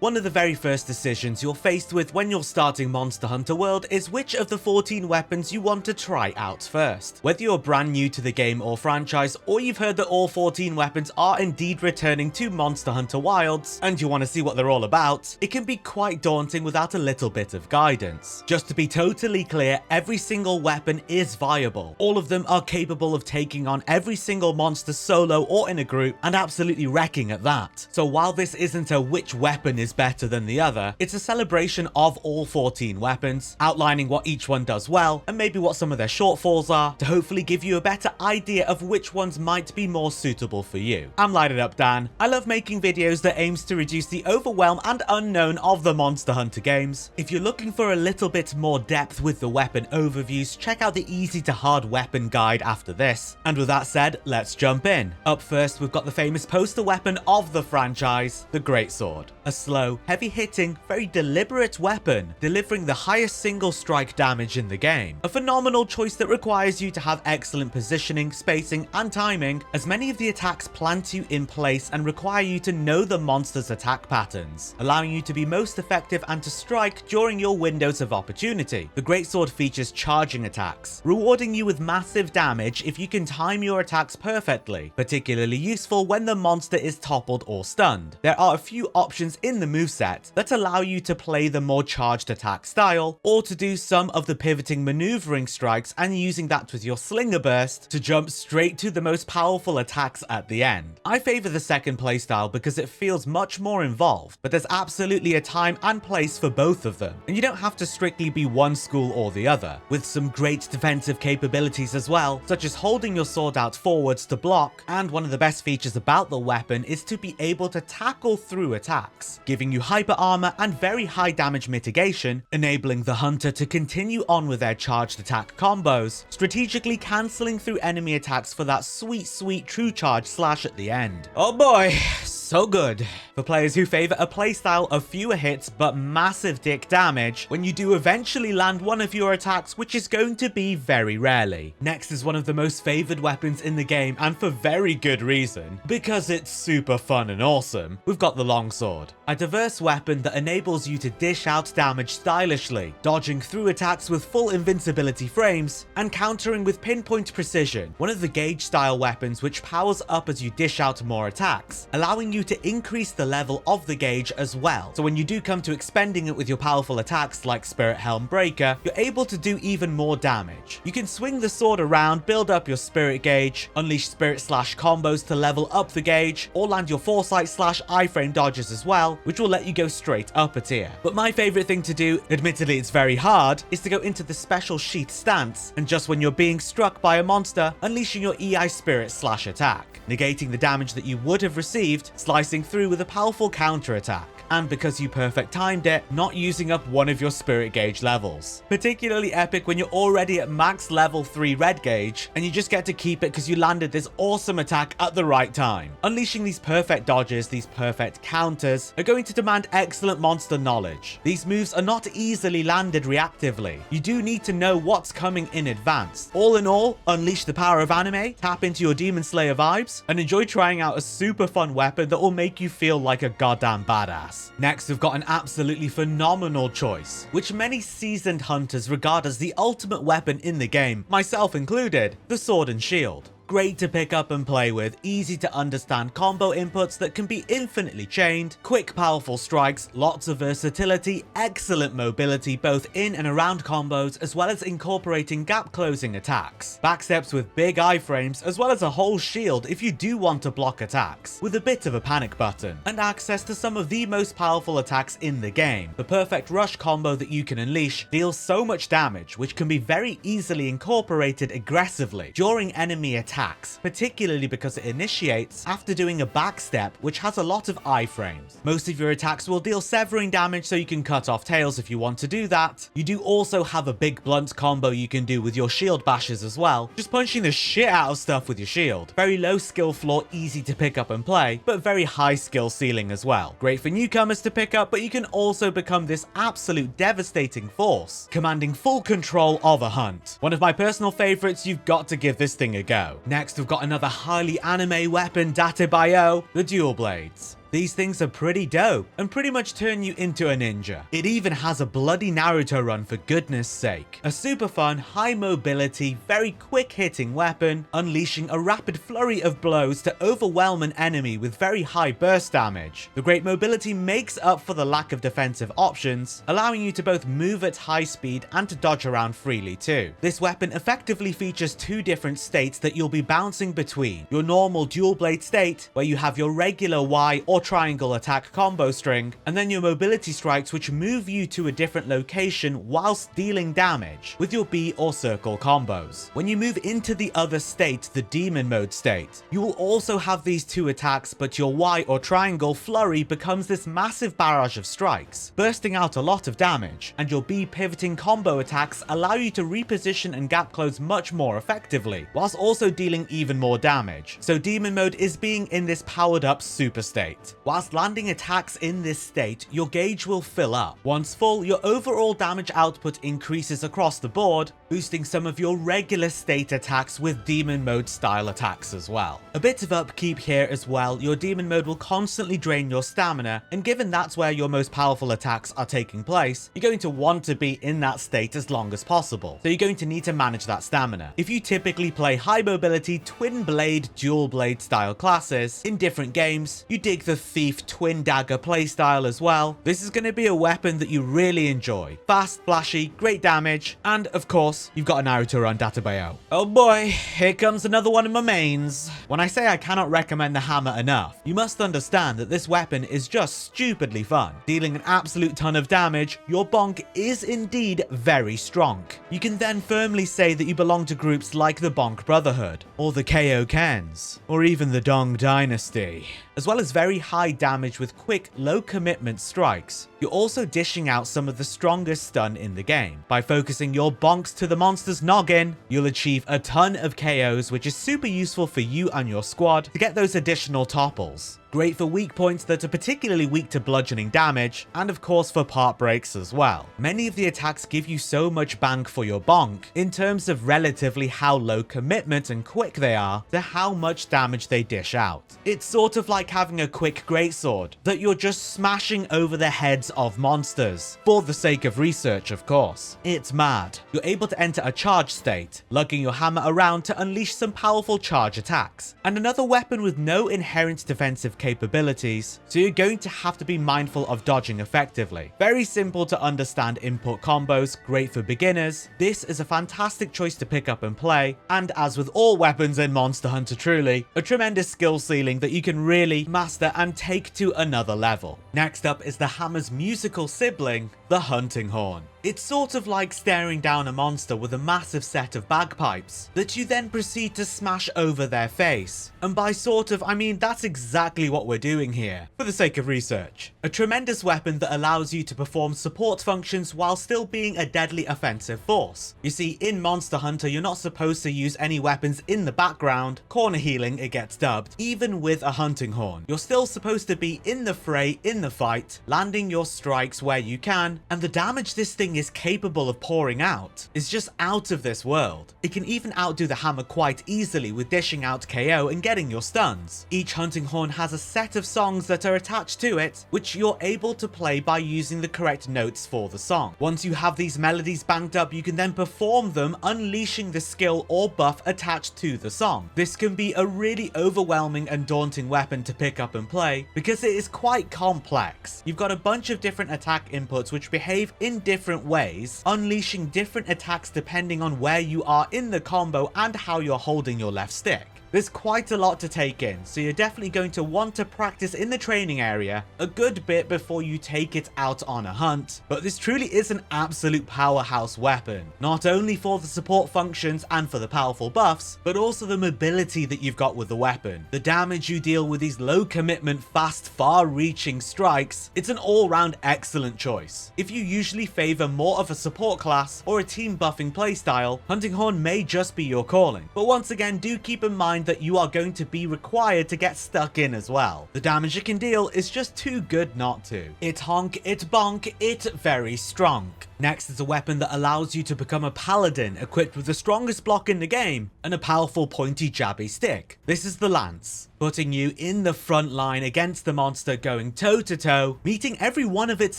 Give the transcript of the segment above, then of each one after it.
One of the very first decisions you're faced with when you're starting Monster Hunter World is which of the 14 weapons you want to try out first. Whether you're brand new to the game or franchise, or you've heard that all 14 weapons are indeed returning to Monster Hunter Wilds, and you want to see what they're all about, it can be quite daunting without a little bit of guidance. Just to be totally clear, every single weapon is viable. All of them are capable of taking on every single monster solo or in a group, and absolutely wrecking at that. So while this isn't a which weapon is better than the other, it's a celebration of all 14 weapons, outlining what each one does well, and maybe what some of their shortfalls are, to hopefully give you a better idea of which ones might be more suitable for you. I'm Light It Up Dan. I love making videos that aims to reduce the overwhelm and unknown of the Monster Hunter games. If you're looking for a little bit more depth with the weapon overviews, check out the easy to hard weapon guide after this. And with that said, let's jump in. Up first, we've got the famous poster weapon of the franchise, the Greatsword. A slow, heavy-hitting, very deliberate weapon, delivering the highest single strike damage in the game. A phenomenal choice that requires you to have excellent positioning, spacing, and timing, as many of the attacks plant you in place and require you to know the monster's attack patterns, allowing you to be most effective and to strike during your windows of opportunity. The Greatsword features charging attacks, rewarding you with massive damage if you can time your attacks perfectly, particularly useful when the monster is toppled or stunned. There are a few options in the moveset that allow you to play the more charged attack style, or to do some of the pivoting maneuvering strikes and using that with your slinger burst to jump straight to the most powerful attacks at the end. I favor the second playstyle because it feels much more involved, but there's absolutely a time and place for both of them, and you don't have to strictly be one school or the other, with some great defensive capabilities as well, such as holding your sword out forwards to block, and one of the best features about the weapon is to be able to tackle through attacks, giving you hyper armor and very high damage mitigation, enabling the hunter to continue on with their charged attack combos, strategically cancelling through enemy attacks for that sweet true charge slash at the end. Oh boy, so good. For players who favor a playstyle of fewer hits but massive dick damage when you do eventually land one of your attacks, which is going to be very rarely. Next is one of the most favored weapons in the game, and for very good reason, because it's super fun and awesome. We've got the longsword, a diverse weapon that enables you to dish out damage stylishly, dodging through attacks with full invincibility frames, and countering with pinpoint precision, one of the gauge style weapons which powers up as you dish out more attacks, allowing you to increase the level of the gauge as well. So when you do come to expending it with your powerful attacks like Spirit Helm Breaker, you're able to do even more damage. You can swing the sword around, build up your spirit gauge, unleash spirit slash combos to level up the gauge, or land your foresight slash iframe dodges as well, which will let you go straight up a tier. But my favorite thing to do, admittedly it's very hard, is to go into the special sheath stance, and just when you're being struck by a monster, unleashing your EI spirit slash attack, negating the damage that you would have received, slicing through with a powerful counter attack, and because you perfect timed it, not using up one of your spirit gauge levels. Particularly epic when you're already at max level 3 red gauge, and you just get to keep it because you landed this awesome attack at the right time. Unleashing these perfect dodges, these perfect counters, are going to demand excellent monster knowledge. These moves are not easily landed reactively. You do need to know what's coming in advance. All in all, unleash the power of anime, tap into your Demon Slayer vibes, and enjoy trying out a super fun weapon that will make you feel like a goddamn badass. Next, we've got an absolutely phenomenal choice, which many seasoned hunters regard as the ultimate weapon in the game, myself included, the sword and shield. Great to pick up and play with, easy to understand combo inputs that can be infinitely chained, quick powerful strikes, lots of versatility, excellent mobility both in and around combos, as well as incorporating gap closing attacks, backsteps with big iframes, as well as a whole shield if you do want to block attacks, with a bit of a panic button, and access to some of the most powerful attacks in the game. The perfect rush combo that you can unleash deals so much damage, which can be very easily incorporated aggressively during enemy attacks, particularly because it initiates after doing a backstep, which has a lot of iframes. Most of your attacks will deal severing damage, so you can cut off tails if you want to do that. You do also have a big blunt combo you can do with your shield bashes as well, just punching the shit out of stuff with your shield. Very low skill floor, easy to pick up and play, but very high skill ceiling as well. Great for newcomers to pick up, but you can also become this absolute devastating force, commanding full control of a hunt. One of my personal favorites, you've got to give this thing a go. Next, we've got another highly anime weapon, Datebayo, the dual blades. These things are pretty dope and pretty much turn you into a ninja. It even has a bloody Naruto run for goodness sake. A super fun, high mobility, very quick hitting weapon, unleashing a rapid flurry of blows to overwhelm an enemy with very high burst damage. The great mobility makes up for the lack of defensive options, allowing you to both move at high speed and to dodge around freely too. This weapon effectively features two different states that you'll be bouncing between. Your normal dual blade state, where you have your regular Y or triangle attack combo string, and then your mobility strikes, which move you to a different location whilst dealing damage with your B or circle combos. When you move into the other state, the demon mode state, you will also have these two attacks, but your Y or triangle flurry becomes this massive barrage of strikes, bursting out a lot of damage, and your B pivoting combo attacks allow you to reposition and gap close much more effectively, whilst also dealing even more damage. So demon mode is being in this powered up super state. Whilst landing attacks in this state, your gauge will fill up. Once full, your overall damage output increases across the board, boosting some of your regular state attacks with demon mode style attacks as well. A bit of upkeep here as well. Your demon mode will constantly drain your stamina, and given that's where your most powerful attacks are taking place, you're going to want to be in that state as long as possible. So you're going to need to manage that stamina. If you typically play high mobility twin blade, dual blade style classes in different games, you dig the thief twin dagger playstyle as well, this is going to be a weapon that you really enjoy. Fast, flashy, great damage, and of course, you've got a Naruto run Databayo. Oh boy, here comes another one of my mains. When I say I cannot recommend the hammer enough, you must understand that this weapon is just stupidly fun. Dealing an absolute ton of damage, your bonk is indeed very strong. You can then firmly say that you belong to groups like the Bonk Brotherhood, or the KO Kens, or even the Dong Dynasty. As well as very high damage with quick, low commitment strikes, you're also dishing out some of the strongest stun in the game. By focusing your bonks to the monster's noggin, you'll achieve a ton of KOs, which is super useful for you and your squad to get those additional topples. Great for weak points that are particularly weak to bludgeoning damage, and of course for part breaks as well. Many of the attacks give you so much bang for your bonk in terms of relatively how low commitment and quick they are to how much damage they dish out. It's sort of like having a quick greatsword that you're just smashing over the heads of monsters, for the sake of research of course. It's mad. You're able to enter a charge state, lugging your hammer around to unleash some powerful charge attacks, and another weapon with no inherent defensive capabilities, so you're going to have to be mindful of dodging effectively. Very simple to understand input combos, great for beginners. This is a fantastic choice to pick up and play, and as with all weapons in Monster Hunter truly, a tremendous skill ceiling that you can really master and take to another level. Next up is the hammer's musical sibling, the hunting horn. It's sort of like staring down a monster with a massive set of bagpipes that you then proceed to smash over their face. And by sort of, I mean that's exactly what we're doing here, for the sake of research. A tremendous weapon that allows you to perform support functions while still being a deadly offensive force. You see, in Monster Hunter, you're not supposed to use any weapons in the background, corner healing it gets dubbed, even with a hunting horn. You're still supposed to be in the fray, in the fight, landing your strikes where you can, and the damage this thing is capable of pouring out is just out of this world. It can even outdo the hammer quite easily with dishing out KO and getting your stuns. Each hunting horn has a set of songs that are attached to it, which you're able to play by using the correct notes for the song. Once you have these melodies banked up, you can then perform them, unleashing the skill or buff attached to the song. This can be a really overwhelming and daunting weapon to pick up and play because it is quite complex. You've got a bunch of different attack inputs which behave in different ways, unleashing different attacks depending on where you are in the combo and how you're holding your left stick. There's quite a lot to take in, so you're definitely going to want to practice in the training area a good bit before you take it out on a hunt, but this truly is an absolute powerhouse weapon, not only for the support functions and for the powerful buffs, but also the mobility that you've got with the weapon, the damage you deal with these low commitment, fast, far-reaching strikes. It's an all-round excellent choice. If you usually favor more of a support class or a team buffing playstyle, Hunting Horn may just be your calling, but once again do keep in mind that you are going to be required to get stuck in as well. The damage it can deal is just too good not to. It honk, it bonk, it very strong. Next is a weapon that allows you to become a paladin equipped with the strongest block in the game and a powerful pointy jabby stick. This is the lance. putting you in the front line against the monster, going toe to toe, meeting every one of its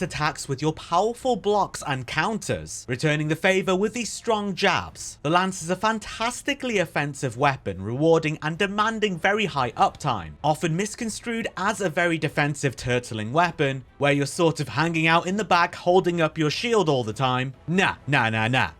attacks with your powerful blocks and counters, returning the favor with these strong jabs. The lance is a fantastically offensive weapon, rewarding and demanding very high uptime, often misconstrued as a very defensive turtling weapon, where you're sort of hanging out in the back holding up your shield all the time. Nah.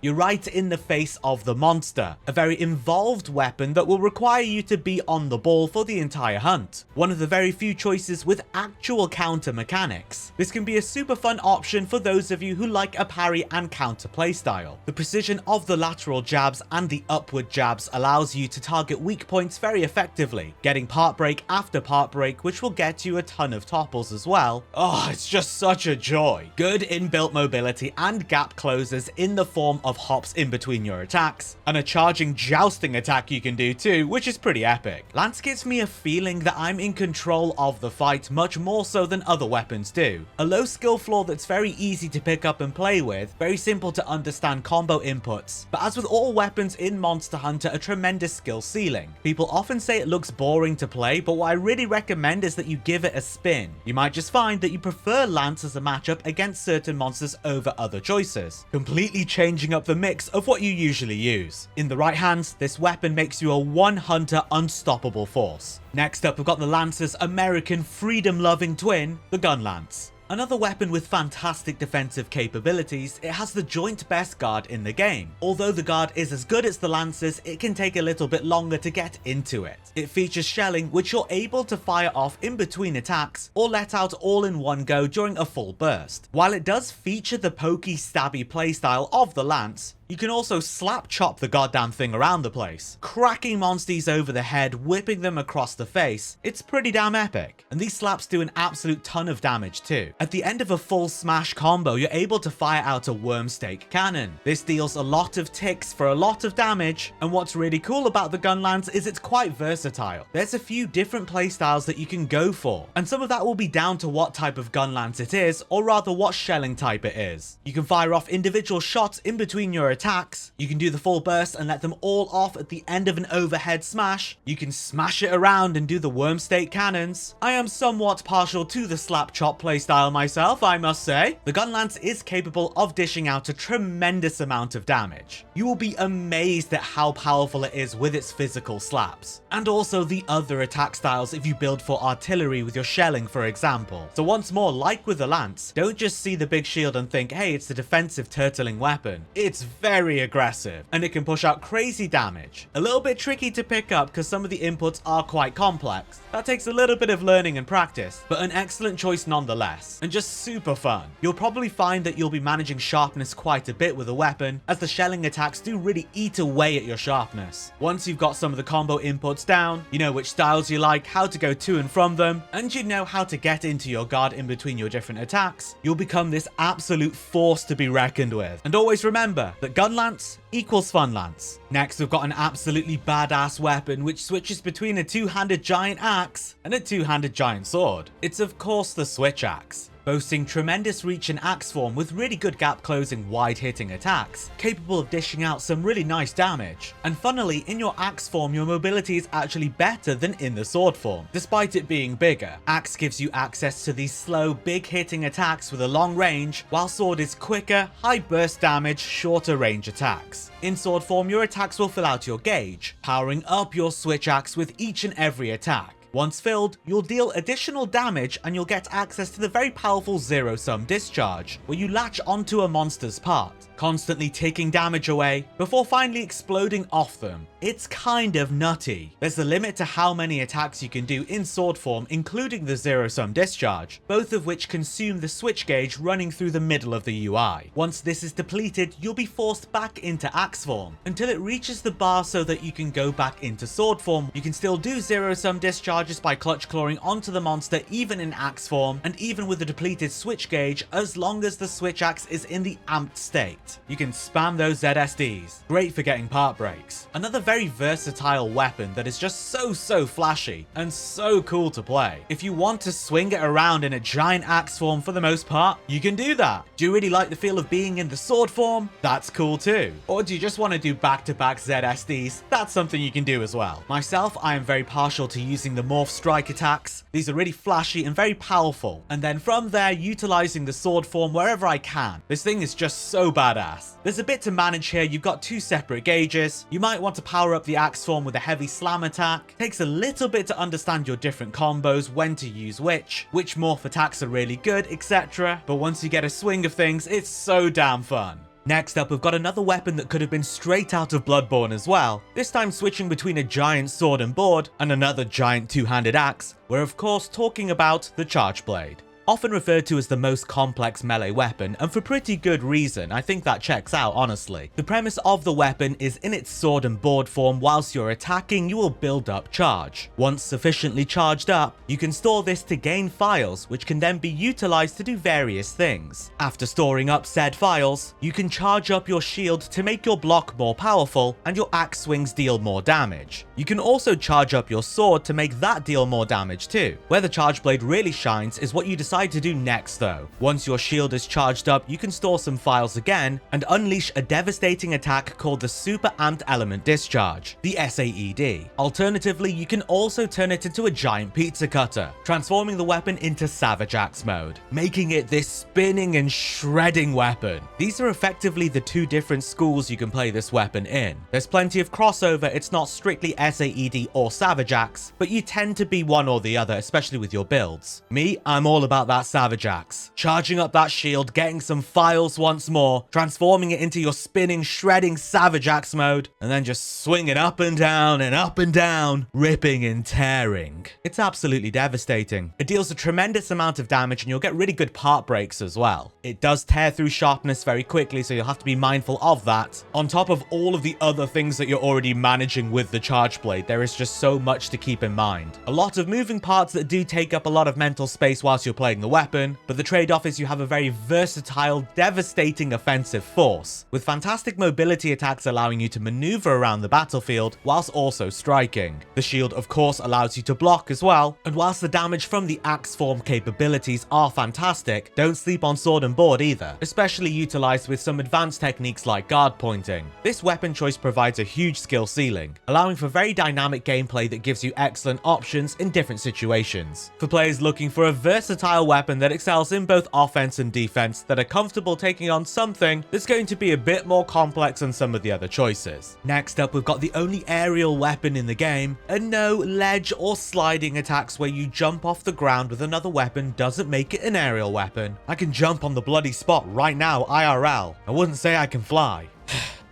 You're right in the face of the monster, a very involved weapon that will require you to be on the ball for the entire hunt. One of the very few choices with actual counter mechanics. This can be a super fun option for those of you who like a parry and counter playstyle. The precision of the lateral jabs and the upward jabs allows you to target weak points very effectively, getting part break after part break, which will get you a ton of topples as well. Oh, it's just such a joy. Good inbuilt mobility and gap closers in the form of hops in between your attacks, and a charging jousting attack you can do too, which is pretty epic. Lance gives me a feeling that I'm in control of the fight much more so than other weapons do. A low skill floor that's very easy to pick up and play with, very simple to understand combo inputs, but as with all weapons in Monster Hunter, a tremendous skill ceiling. People often say it looks boring to play, but what I really recommend is that you give it a spin. You might just find that you prefer Lance as a matchup against certain monsters over other choices, completely changing up the mix of what you usually use. In the right hands, this weapon makes you a one-hunter unstoppable force. Next up, we've got the Lance's American freedom-loving twin, the Gunlance. Another weapon with fantastic defensive capabilities, it has the joint best guard in the game. Although the guard is as good as the Lance's, it can take a little bit longer to get into it. It features shelling, which you're able to fire off in between attacks or let out all in one go during a full burst. While it does feature the pokey stabby playstyle of the Lance, you can also slap chop the goddamn thing around the place, cracking monsties over the head, whipping them across the face. It's pretty damn epic. And these slaps do an absolute ton of damage too. At the end of a full smash combo, you're able to fire out a worm stake cannon. This deals a lot of ticks for a lot of damage, and what's really cool about the Gunlance is it's quite versatile. There's a few different playstyles that you can go for, and some of that will be down to what type of Gunlance it is, or rather what shelling type it is. You can fire off individual shots in between your attacks, you can do the full burst and let them all off at the end of an overhead smash, you can smash it around and do the worm stake cannons. I am somewhat partial to the slap chop playstyle myself, I must say. The Gunlance is capable of dishing out a tremendous amount of damage. You will be amazed at how powerful it is with its physical slaps, and also the other attack styles if you build for artillery with your shelling, for example. So once more, like with the Lance, don't just see the big shield and think, hey, it's a defensive turtling weapon. It's very aggressive, and it can push out crazy damage. A little bit tricky to pick up because some of the inputs are quite complex. That takes a little bit of learning and practice, but an excellent choice nonetheless, and just super fun. You'll probably find that you'll be managing sharpness quite a bit with a weapon, as the shelling attacks do really eat away at your sharpness. Once you've got some of the combo inputs down, you know which styles you like, how to go to and from them, and you know how to get into your guard in between your different attacks, you'll become this absolute force to be reckoned with. And always remember that Gunlance equals fun lance. Next, we've got an absolutely badass weapon which switches between a two-handed giant axe and a two-handed giant sword. It's of course the switch axe, boasting tremendous reach in axe form with really good gap closing wide hitting attacks, capable of dishing out some really nice damage. And funnily, in your axe form your mobility is actually better than in the sword form, despite it being bigger. Axe gives you access to these slow big hitting attacks with a long range, while sword is quicker, high burst damage, shorter range attacks. In sword form your attacks will fill out your gauge, powering up your switch axe with each and every attack. Once filled, you'll deal additional damage and you'll get access to the very powerful zero-sum discharge, where you latch onto a monster's part, constantly taking damage away before finally exploding off them. It's kind of nutty. There's a limit to how many attacks you can do in sword form, including the zero-sum discharge, both of which consume the switch gauge running through the middle of the UI. Once this is depleted, you'll be forced back into axe form until it reaches the bar so that you can go back into sword form. You can still do zero-sum discharges by clutch clawing onto the monster even in axe form, and even with the depleted switch gauge, as long as the switch axe is in the amped state. You can spam those ZSDs. Great for getting part breaks. Another very versatile weapon that is just so flashy and so cool to play. If you want to swing it around in a giant axe form for the most part, you can do that. Do you really like the feel of being in the sword form? That's cool too. Or do you just want to do back-to-back ZSDs? That's something you can do as well. Myself, I am very partial to using the morph strike attacks. These are really flashy and very powerful. And then from there, utilizing the sword form wherever I can. This thing is just so badass. There's a bit to manage here. You've got 2 separate gauges. You might want to power up the axe form with a heavy slam attack. Takes a little bit to understand your different combos, when to use which morph attacks are really good, etc. But once you get a swing of things, it's so damn fun. Next up, we've got another weapon that could have been straight out of Bloodborne as well, this time switching between a giant sword and board and another giant 2-handed axe. We're of course talking about the Charge Blade. Often referred to as the most complex melee weapon, and for pretty good reason. I think that checks out, honestly. The premise of the weapon is in its sword and board form, whilst you're attacking, you will build up charge. Once sufficiently charged up, you can store this to gain files, which can then be utilized to do various things. After storing up said files, you can charge up your shield to make your block more powerful, and your axe swings deal more damage. You can also charge up your sword to make that deal more damage too. Where the Charge Blade really shines is what you decide to do next though. Once your shield is charged up, you can store some files again and unleash a devastating attack called the Super Amped Element Discharge, the SAED. Alternatively, you can also turn it into a giant pizza cutter, transforming the weapon into Savage Axe mode, making it this spinning and shredding weapon. These are effectively the 2 different schools you can play this weapon in. There's plenty of crossover. It's not strictly SAED or Savage Axe, but you tend to be one or the other, especially with your builds. Me, I'm all about that Savage Axe. Charging up that shield, getting some files once more, transforming it into your spinning, shredding Savage Axe mode, and then just swinging up and down, ripping and tearing. It's absolutely devastating. It deals a tremendous amount of damage and you'll get really good part breaks as well. It does tear through sharpness very quickly, so you'll have to be mindful of that. On top of all of the other things that you're already managing with the Charge Blade, there is just so much to keep in mind. A lot of moving parts that do take up a lot of mental space whilst you're playing the weapon, but the trade-off is you have a very versatile, devastating offensive force, with fantastic mobility attacks allowing you to maneuver around the battlefield whilst also striking. The shield of course allows you to block as well, and whilst the damage from the axe form capabilities are fantastic, don't sleep on sword and board either, especially utilized with some advanced techniques like guard pointing. This weapon choice provides a huge skill ceiling, allowing for very dynamic gameplay that gives you excellent options in different situations. For players looking for a versatile weapon that excels in both offense and defense, that are comfortable taking on something that's going to be a bit more complex than some of the other choices. Next up, we've got the only aerial weapon in the game, and no, ledge or sliding attacks where you jump off the ground with another weapon doesn't make it an aerial weapon. I can jump on the bloody spot right now IRL. I wouldn't say I can fly.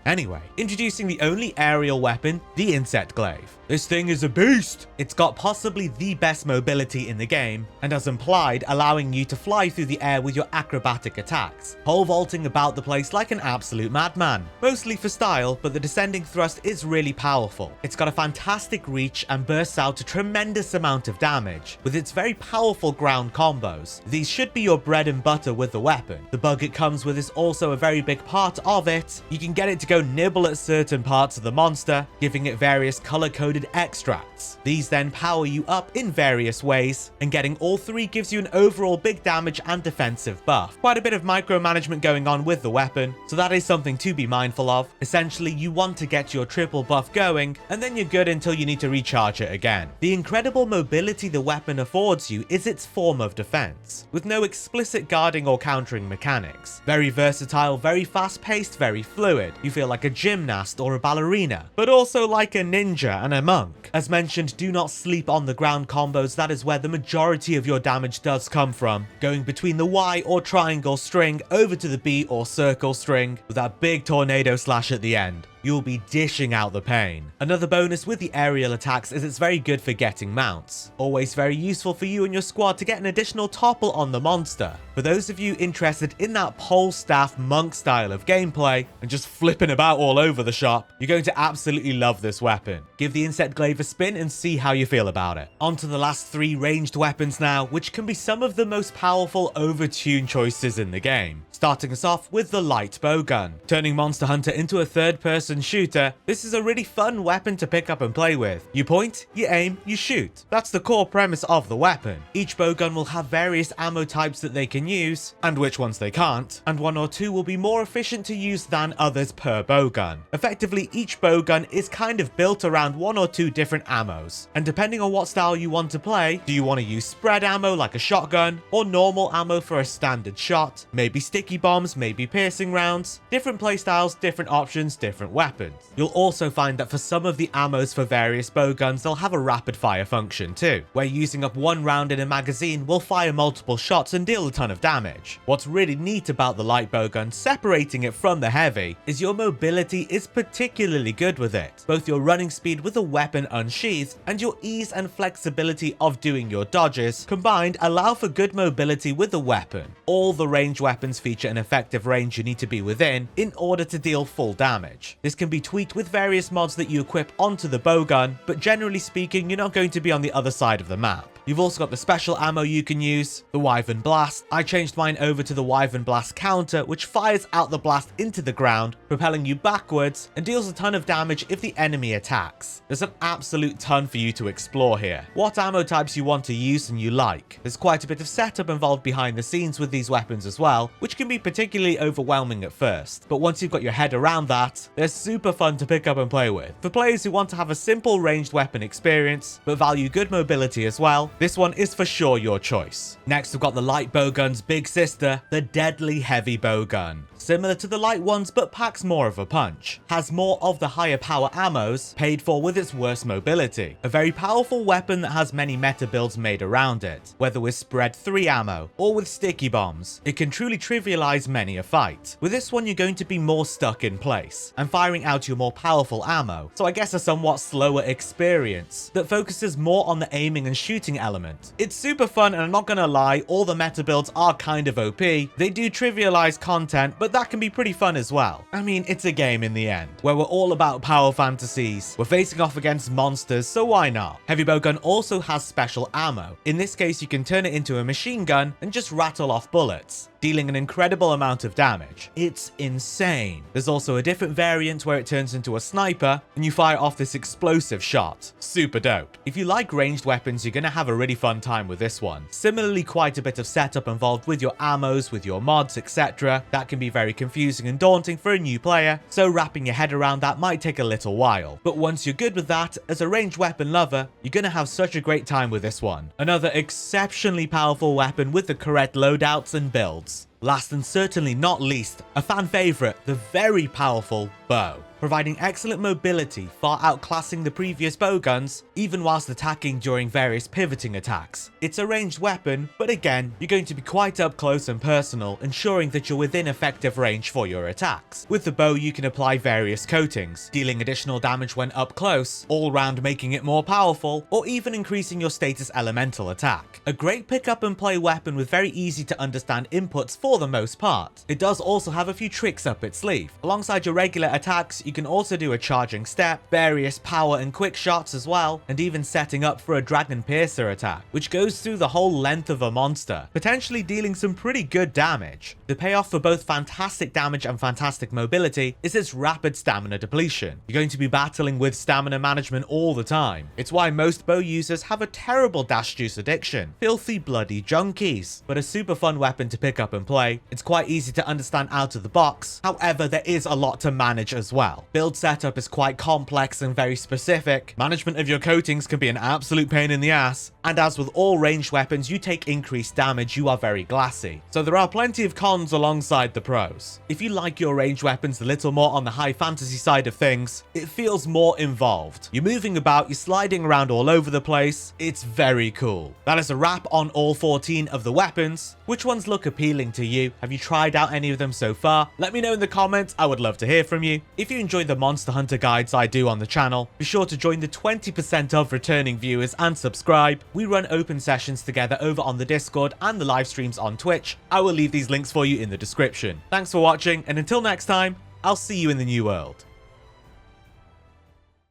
Anyway, introducing the only aerial weapon, the Insect Glaive. This thing is a beast! It's got possibly the best mobility in the game, and as implied, allowing you to fly through the air with your acrobatic attacks, pole vaulting about the place like an absolute madman. Mostly for style, but the descending thrust is really powerful. It's got a fantastic reach and bursts out a tremendous amount of damage, with its very powerful ground combos. These should be your bread and butter with the weapon. The bug it comes with is also a very big part of it. You can get it to go nibble at certain parts of the monster, giving it various color-coded extracts. These then power you up in various ways, and getting all 3 gives you an overall big damage and defensive buff. Quite a bit of micromanagement going on with the weapon, so that is something to be mindful of. Essentially, you want to get your triple buff going, and then you're good until you need to recharge it again. The incredible mobility the weapon affords you is its form of defense, with no explicit guarding or countering mechanics. Very versatile, very fast-paced, very fluid. You feel like a gymnast or a ballerina, but also like a ninja and a monk. As mentioned, do not sleep on the ground combos. That is where the majority of your damage does come from, going between the Y or triangle string over to the B or circle string with that big tornado slash at the end. You'll be dishing out the pain. Another bonus with the aerial attacks is it's very good for getting mounts. Always very useful for you and your squad to get an additional topple on the monster. For those of you interested in that pole staff monk style of gameplay and just flipping about all over the shop, you're going to absolutely love this weapon. Give the Insect Glaive a spin and see how you feel about it. On to the last 3 ranged weapons now, which can be some of the most powerful overtuned choices in the game. Starting us off with the light bowgun. Turning Monster Hunter into a third-person shooter, this is a really fun weapon to pick up and play with. You point, you aim, you shoot. That's the core premise of the weapon. Each bowgun will have various ammo types that they can use, and which ones they can't, and one or two will be more efficient to use than others per bowgun. Effectively, each bowgun is kind of built around one or two different ammos, and depending on what style you want to play, do you want to use spread ammo like a shotgun, or normal ammo for a standard shot, maybe sticky bombs, maybe piercing rounds, different playstyles, different options, different weapons. You'll also find that for some of the ammos for various bowguns, they'll have a rapid fire function too, where using up one round in a magazine will fire multiple shots and deal a ton of damage. What's really neat about the light bowgun, separating it from the heavy, is your mobility is particularly good with it. Both your running speed with the weapon unsheathed and your ease and flexibility of doing your dodges combined allow for good mobility with the weapon. All the ranged weapons feature an effective range you need to be within in order to deal full damage. This can be tweaked with various mods that you equip onto the bowgun, but generally speaking, you're not going to be on the other side of the map. You've also got the special ammo you can use, the Wyvern Blast. I changed mine over to the Wyvern Blast counter, which fires out the blast into the ground, propelling you backwards, and deals a ton of damage if the enemy attacks. There's an absolute ton for you to explore here. What ammo types you want to use and you like. There's quite a bit of setup involved behind the scenes with these weapons as well, which can be particularly overwhelming at first. But once you've got your head around that, they're super fun to pick up and play with. For players who want to have a simple ranged weapon experience, but value good mobility as well, this one is for sure your choice. Next, we've got the light bowgun's big sister, the deadly heavy bowgun. Similar to the light ones, but packs more of a punch. Has more of the higher power ammos, paid for with its worse mobility. A very powerful weapon that has many meta builds made around it, whether with spread 3 ammo or with sticky bombs. It can truly trivialize many a fight. With this one, you're going to be more stuck in place and firing out your more powerful ammo, so I guess a somewhat slower experience that focuses more on the aiming and shooting element. It's super fun, and I'm not gonna lie, all the meta builds are kind of OP. They do trivialize content, but that can be pretty fun as well. I mean, it's a game in the end, where we're all about power fantasies. We're facing off against monsters, so why not? Heavy bowgun also has special ammo. In this case, you can turn it into a machine gun and just rattle off bullets, dealing an incredible amount of damage. It's insane. There's also a different variant where it turns into a sniper and you fire off this explosive shot. Super dope. If you like ranged weapons, you're gonna have a really fun time with this one. Similarly, quite a bit of setup involved with your ammos, with your mods, etc. That can be very confusing and daunting for a new player, so wrapping your head around that might take a little while. But once you're good with that, as a ranged weapon lover, you're gonna have such a great time with this one. Another exceptionally powerful weapon with the correct loadouts and builds. Last and certainly not least, a fan favorite, the very powerful bow. Providing excellent mobility, far outclassing the previous bowguns, even whilst attacking during various pivoting attacks. It's a ranged weapon, but again, you're going to be quite up close and personal, ensuring that you're within effective range for your attacks. With the bow, you can apply various coatings, dealing additional damage when up close, all round making it more powerful, or even increasing your status elemental attack. A great pick up and play weapon with very easy to understand inputs for the most part. It does also have a few tricks up its sleeve. Alongside your regular attacks, you can also do a charging step, various power and quick shots as well, and even setting up for a dragon piercer attack, which goes through the whole length of a monster, potentially dealing some pretty good damage. The payoff for both fantastic damage and fantastic mobility is its rapid stamina depletion. You're going to be battling with stamina management all the time. It's why most bow users have a terrible dash juice addiction. Filthy bloody junkies. But a super fun weapon to pick up and play. It's quite easy to understand out of the box, however there is a lot to manage as well. Build setup is quite complex and very specific. Management of your coatings can be an absolute pain in the ass, and as with all ranged weapons you take increased damage, you are very glassy. So there are plenty of cons alongside the pros. If you like your ranged weapons a little more on the high fantasy side of things, it feels more involved. You're moving about, you're sliding around all over the place, it's very cool. That is a wrap on all 14 of the weapons. Which ones look appealing to you? Have you tried out any of them so far? Let me know in the comments, I would love to hear from you. If you enjoy the Monster Hunter guides I do on the channel, be sure to join the 20% of returning viewers and subscribe. We run open sessions together over on the Discord and the live streams on Twitch. I will leave these links for you in the description. Thanks for watching, and until next time, I'll see you in the new world.